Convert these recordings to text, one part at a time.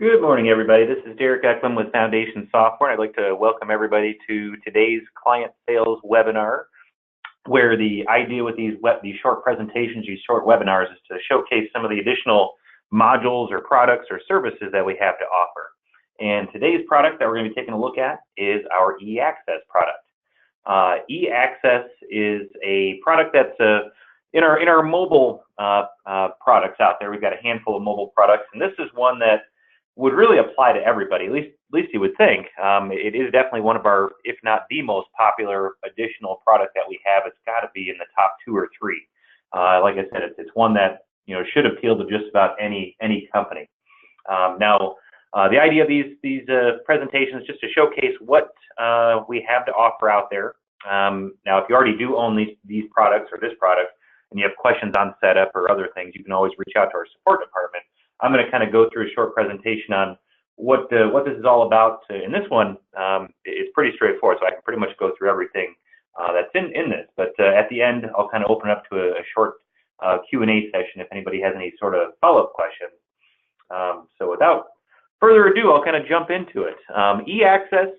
Good morning, everybody. This is Derek Eklund with Foundation Software. I'd like to welcome everybody to today's client sales webinar, where the idea with these short presentations, these short webinars, is to showcase some of the additional modules or products or services that we have to offer. And today's product that we're going to be taking a look at is our eAccess product. eAccess is a product that's in our mobile products out there. We've got a handful of mobile products, and this is one that would really apply to everybody, at least you would think. It is definitely one of our, if not the most popular additional product that we have. It's got to be in the top 2 or 3. Like I said, it's one that should appeal to just about any company. Now, the idea of these presentations is just to showcase what we have to offer out there. Now, if you already do own these products or this product, and you have questions on setup or other things, you can always reach out to our support department. I'm going to kind of go through a short presentation on what this is all about. In this one, it's pretty straightforward, so I can pretty much go through everything that's in this. But at the end, I'll kind of open up to a short Q&A session if anybody has any sort of follow-up questions. So without further ado, I'll kind of jump into it. eAccess,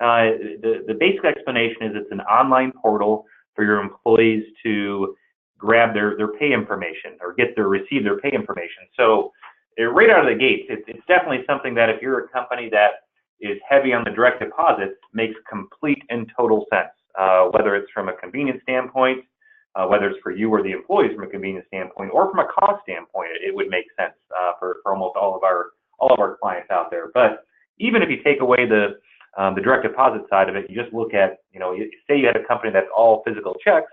the basic explanation is it's an online portal for your employees to grab their pay information or receive their pay information. So right out of the gates, it's definitely something that if you're a company that is heavy on the direct deposits, makes complete and total sense. Whether it's from a convenience standpoint, whether it's for you or the employees from a convenience standpoint, or from a cost standpoint, it would make sense for almost all of our clients out there. But even if you take away the direct deposit side of it, you just look at, say you had a company that's all physical checks,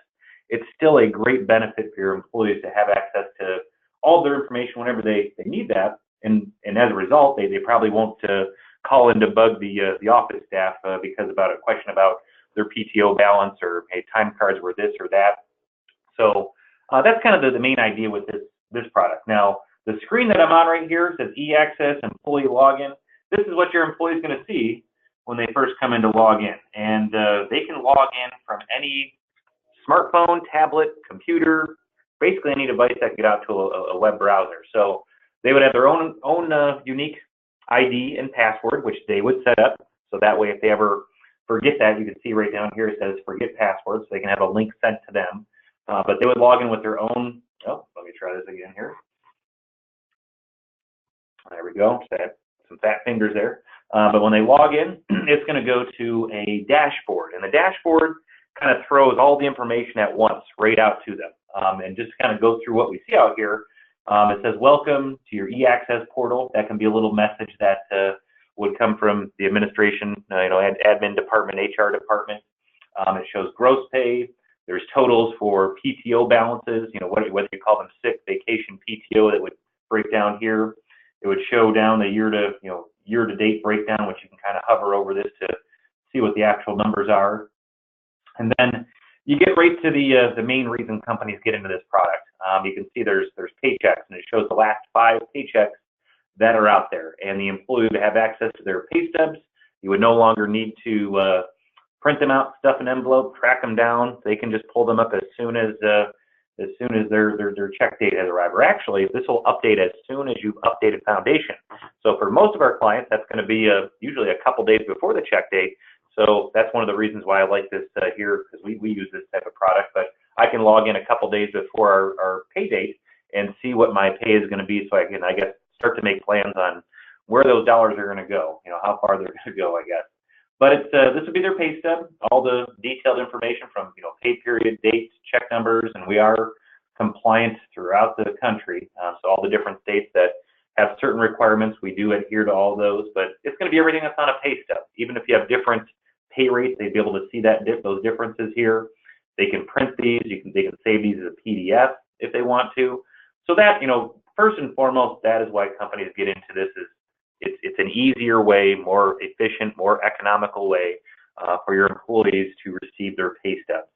it's still a great benefit for your employees to have access to all their information whenever they need that, and as a result, they probably won't call in to bug the office staff because about a question about their PTO balance or hey, time cards were this or that. So that's kind of the main idea with this product. Now, the screen that I'm on right here says eAccess Employee Login. This is what your employee is going to see when they first come in to log in, and they can log in from any smartphone, tablet, computer, basically any device that can get out to a web browser. So they would have their own unique ID and password, which they would set up. So that way, if they ever forget that, you can see right down here it says forget password, so they can have a link sent to them. But they would log in with their own. Oh, let me try this again here. There we go. Some fat fingers there. But when they log in, it's going to go to a dashboard, and the dashboard kind of throws all the information at once right out to them. And just kind of go through what we see out here. It says, welcome to your eAccess portal. That can be a little message that would come from the administration, admin department, HR department. It shows gross pay. There's totals for PTO balances, whether you call them sick, vacation, PTO, that would break down here. It would show down the year-to-date breakdown, which you can kind of hover over this to see what the actual numbers are. And then you get right to the main reason companies get into this product. You can see there's paychecks, and it shows the last 5 paychecks that are out there. And the employee would have access to their pay stubs. You would no longer need to print them out, stuff an envelope, track them down. They can just pull them up as soon as their check date has arrived. Or actually, this will update as soon as you've updated Foundation. So for most of our clients, that's going to be usually a couple days before the check date. So that's one of the reasons why I like this here, because we use this type of product. But I can log in a couple days before our pay date and see what my pay is going to be, so I can, start to make plans on where those dollars are going to go, how far they're going to go, I guess. But this would be their pay stub, all the detailed information from, pay period, dates, check numbers, and we are compliant throughout the country. So all the different states that have certain requirements, we do adhere to all those, but it's going to be everything that's on a pay stub. Even if you have different pay rates, they'd be able to see those differences here. They can print these. They can save these as a PDF if they want to. So that, first and foremost, that is why companies get into this. It's an easier way, more efficient, more economical way for your employees to receive their pay stubs.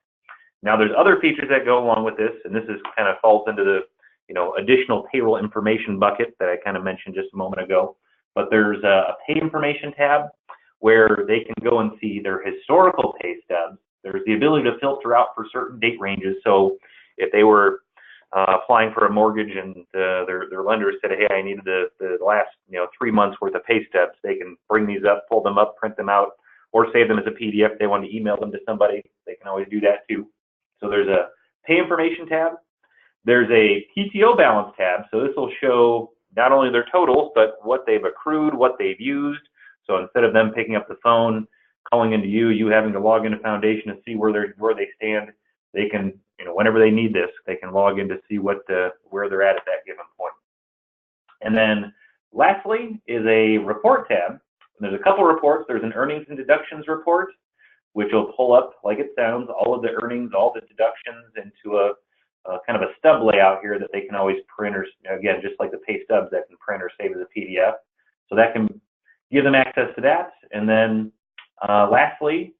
Now, there's other features that go along with this, and this is kind of falls into the additional payroll information bucket that I kind of mentioned just a moment ago. But there's a pay information tab where they can go and see their historical pay stubs. There's the ability to filter out for certain date ranges. So if they were applying for a mortgage, and their lender said, hey, I needed the last 3 months worth of pay stubs. They can bring these up, pull them up, print them out, or save them as a PDF. If they want to email them to somebody, they can always do that too. So there's a pay information tab. There's a PTO balance tab. So this will show not only their totals, but what they've accrued, what they've used. So instead of them picking up the phone, calling into you having to log into Foundation to see where they stand, they can, whenever they need this, they can log in to see where they're at that given point. And then lastly is a report tab. And there's a couple reports. There's an earnings and deductions report, which will pull up, like it sounds, all of the earnings, all the deductions into a kind of a stub layout here that they can always print, or again, just like the pay stubs, that can print or save as a PDF. So that can give them access to that. And then lastly,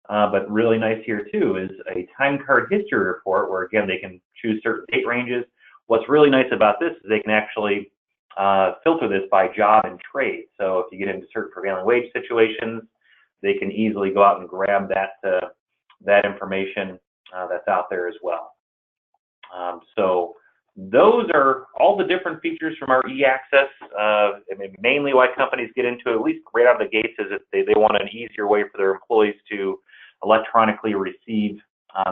but really nice here too, is a time card history report where, again, they can choose certain date ranges. What's really nice about this is they can actually filter this by job and trade. So if you get into certain prevailing wage situations, they can easily go out and grab that information that's out there as well. So those are all the different features from our eAccess. I mean, mainly why companies get into it, at least right out of the gates, is that they want an easier way for their employees to electronically receive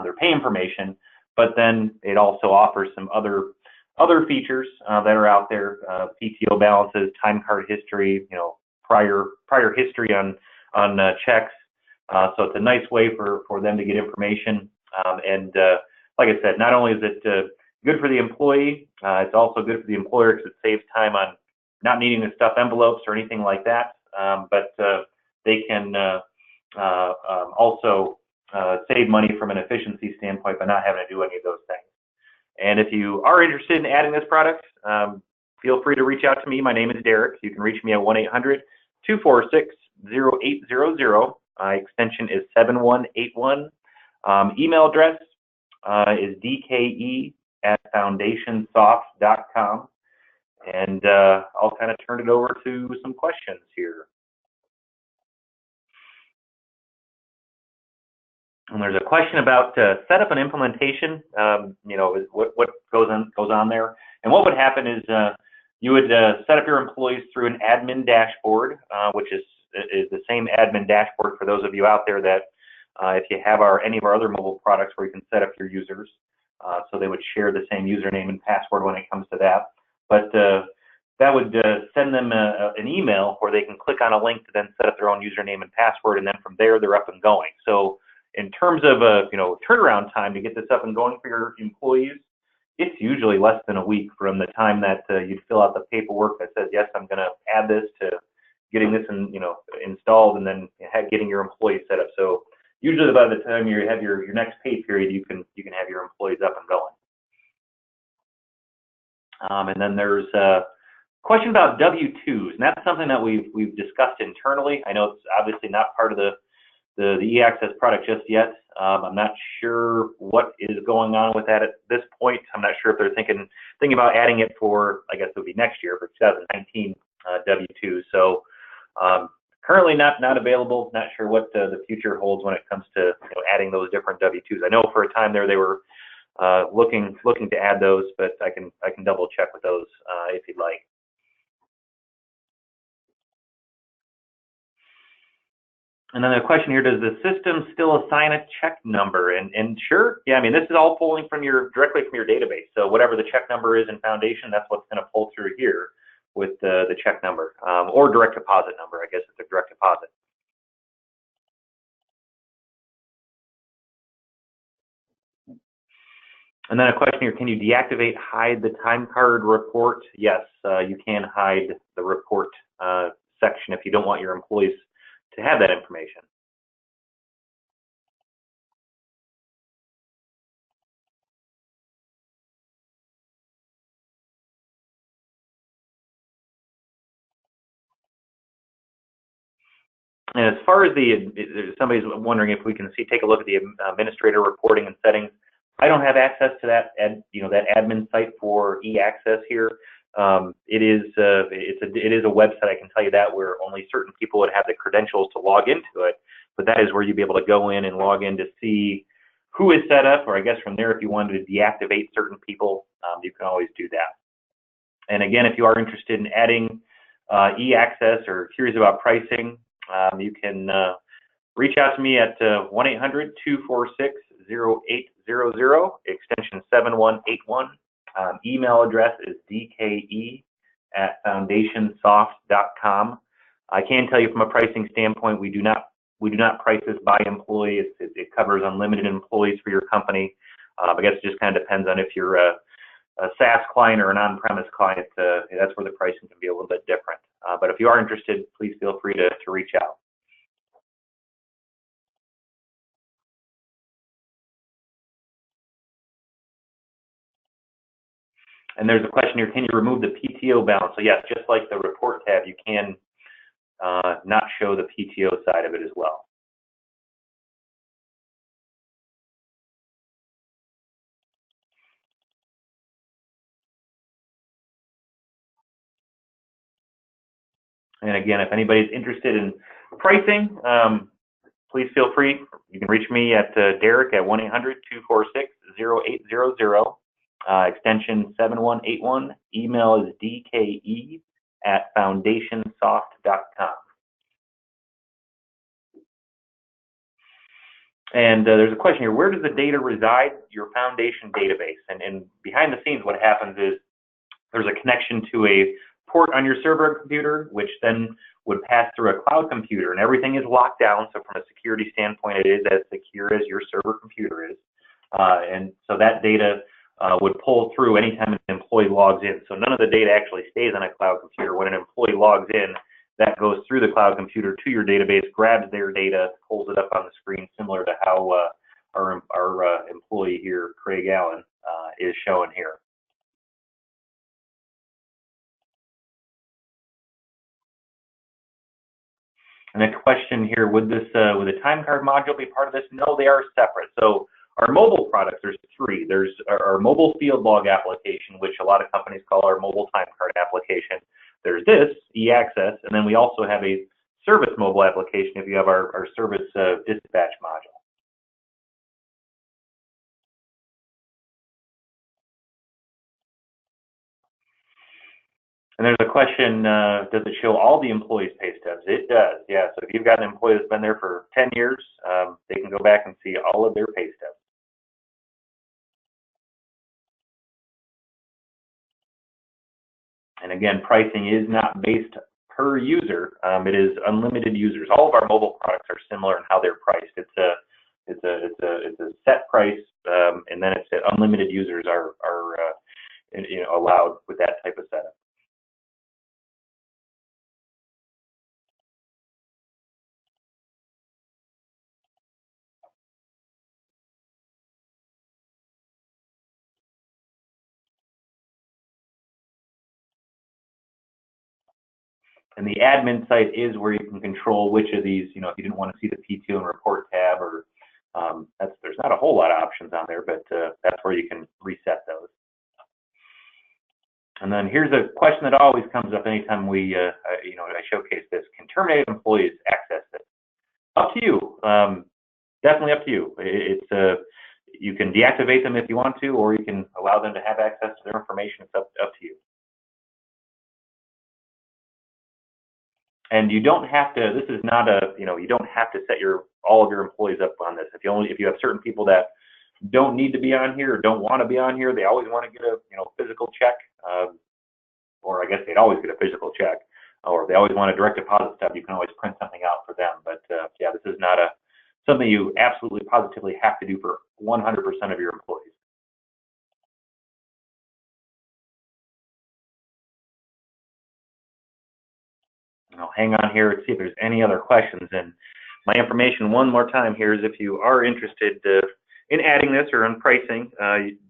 their pay information. But then it also offers some other features that are out there: PTO balances, time card history, prior history on checks. So it's a nice way for them to get information. And like I said, not only is it good for the employee, it's also good for the employer because it saves time on not needing to stuff envelopes or anything like that. But they can also save money from an efficiency standpoint by not having to do any of those things. And if you are interested in adding this product, feel free to reach out to me. My name is Derek. You can reach me at 1-800-246-0800. Extension is 7181. Email address is dke@foundationsoft.com. And I'll kind of turn it over to some questions here. And there's a question about setup and implementation. What goes on there, and what would happen is you would set up your employees through an admin dashboard, which is the same admin dashboard for those of you out there that if you have any of our other mobile products where you can set up your users, so they would share the same username and password when it comes to that. But that would send them an email where they can click on a link to then set up their own username and password, and then from there they're up and going. So in terms of turnaround time to get this up and going for your employees, it's usually less than a week from the time that you'd fill out the paperwork that says, yes, I'm going to add this, to getting this installed, and then getting your employees set up. So usually by the time you have your next pay period, you can have your employees up and going. And then there's a question about W-2s, and that's something that we've discussed internally. I know it's obviously not part of the eAccess product just yet. I'm not sure what is going on with that at this point. I'm not sure if they're thinking about adding it for, I guess it would be next year, for 2019 W-2. So currently not available. Not sure what the future holds when it comes to adding those different W-2s. I know for a time there they were looking to add those, but I can double check with those if you'd like. And then a question here: does the system still assign a check number? And sure, yeah. I mean, this is all pulling directly from your database. So whatever the check number is in Foundation, that's what's going to pull through here with the check number, or direct deposit number. I guess it's a direct deposit. And then a question here: can you hide the time card report? Yes, you can hide the report section if you don't want your employees to have that information. And as far as somebody's wondering if we can take a look at the administrator reporting and settings. I don't have access to that that admin site for eAccess here. It is a website, I can tell you that, where only certain people would have the credentials to log into it. But that is where you'd be able to go in and log in to see who is set up, or I guess from there, if you wanted to deactivate certain people, you can always do that. And again, if you are interested in adding eAccess or curious about pricing, you can reach out to me at 1-800-246-0800, extension 7181. Email address is dke@foundationsoft.com. I can tell you from a pricing standpoint, we do not price this by employee. It covers unlimited employees for your company. I guess it just kind of depends on if you're a SaaS client or an on-premise client. That's where the pricing can be a little bit different. But if you are interested, please feel free to reach out. And there's a question here, can you remove the PTO balance? So yes, just like the report tab, you can not show the PTO side of it as well. And again, if anybody's interested in pricing, please feel free. You can reach me at Derek at 1-800-246-0800, extension 7181. Email is dke@foundationsoft.com. And there's a question here, where does the data reside? Your foundation database. And behind the scenes, what happens is there's a connection to a port on your server computer, which then would pass through a cloud computer, and everything is locked down. So from a security standpoint, it is as secure as your server computer is. And so that data would pull through anytime an employee logs in. So none of the data actually stays on a cloud computer. When an employee logs in, that goes through the cloud computer to your database, grabs their data, pulls it up on the screen, similar to how our employee here, Craig Allen, is showing here. And a question here, would the time card module be part of this? No, they are separate. So our mobile products, there's three. There's our mobile field log application, which a lot of companies call our mobile time card application. There's this, eAccess, and then we also have a service mobile application if you have our service dispatch module. And there's a question, does it show all the employees' pay stubs? It does, yeah. So if you've got an employee that's been there for 10 years, they can go back and see all of their pay stubs. And again, pricing is not based per user. It is unlimited users. All of our mobile products are similar in how they're priced. It's a set price, and then it's unlimited users are allowed with that type of setup. And the admin site is where you can control which of these, if you didn't want to see the PTO and report tab, or there's not a whole lot of options on there, but that's where you can reset those. And then here's a question that always comes up anytime I showcase this: can terminated employees access this? Up to you. Definitely up to you. You can deactivate them if you want to, or you can allow them to have access to their information. It's up to you. And you don't have to. This is not you don't have to set all of your employees up on this. If you have certain people that don't need to be on here or don't want to be on here, they always want to get a physical check, or I guess they'd always get a physical check, or if they always want a direct deposit stub, you can always print something out for them. But yeah, this is not something you absolutely positively have to do for 100% of your employees. I'll hang on here and see if there's any other questions. And my information one more time here is if you are interested in adding this or in pricing,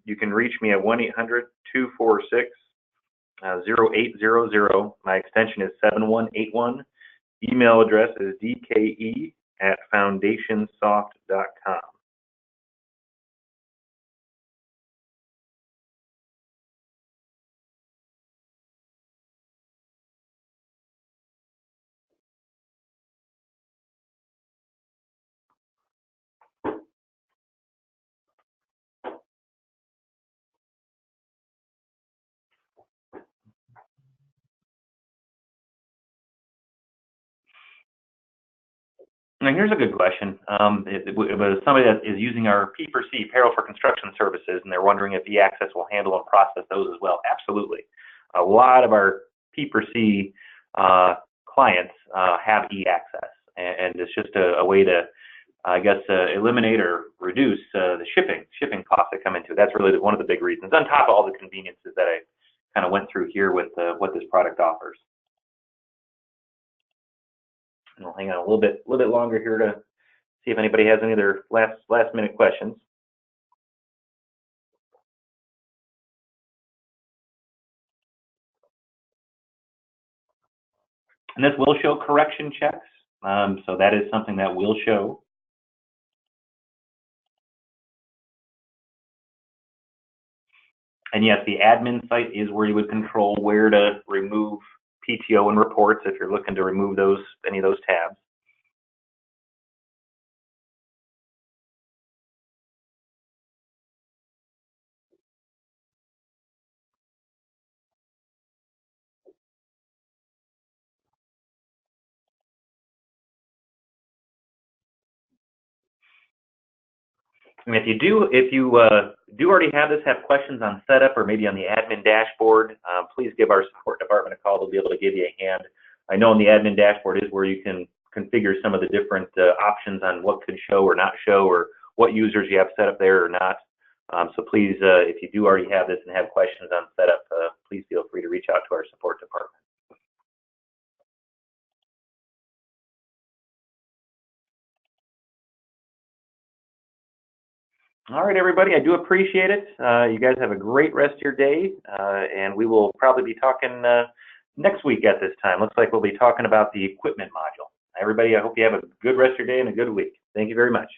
you can reach me at 1-800-246-0800. My extension is 7181. Email address is dke@foundationsoft.com. Now, here's a good question. It was somebody that is using our P4C, Payroll for Construction Services, and they're wondering if eAccess will handle and process those as well. Absolutely. A lot of our P4C clients have eAccess, and it's just a way to, I guess, eliminate or reduce the shipping costs that come into it. That's really one of the big reasons, on top of all the conveniences that I kind of went through here with what this product offers. And we'll hang on a little bit longer here to see if anybody has any other last minute questions. And this will show correction checks. So that is something that will show. And yes, the admin site is where you would control where to remove PTO and reports if you're looking to remove any of those tabs. And if you do already have questions on setup or maybe on the admin dashboard, please give our support department a call. They'll be able to give you a hand. I know on the admin dashboard is where you can configure some of the different options on what could show or not show, or what users you have set up there or not. So please, if you do already have this and have questions on setup, please feel free to reach out to our support department. All right, everybody, I do appreciate it. You guys have a great rest of your day, and we will probably be talking next week at this time. Looks like we'll be talking about the equipment module. Everybody, I hope you have a good rest of your day and a good week. Thank you very much.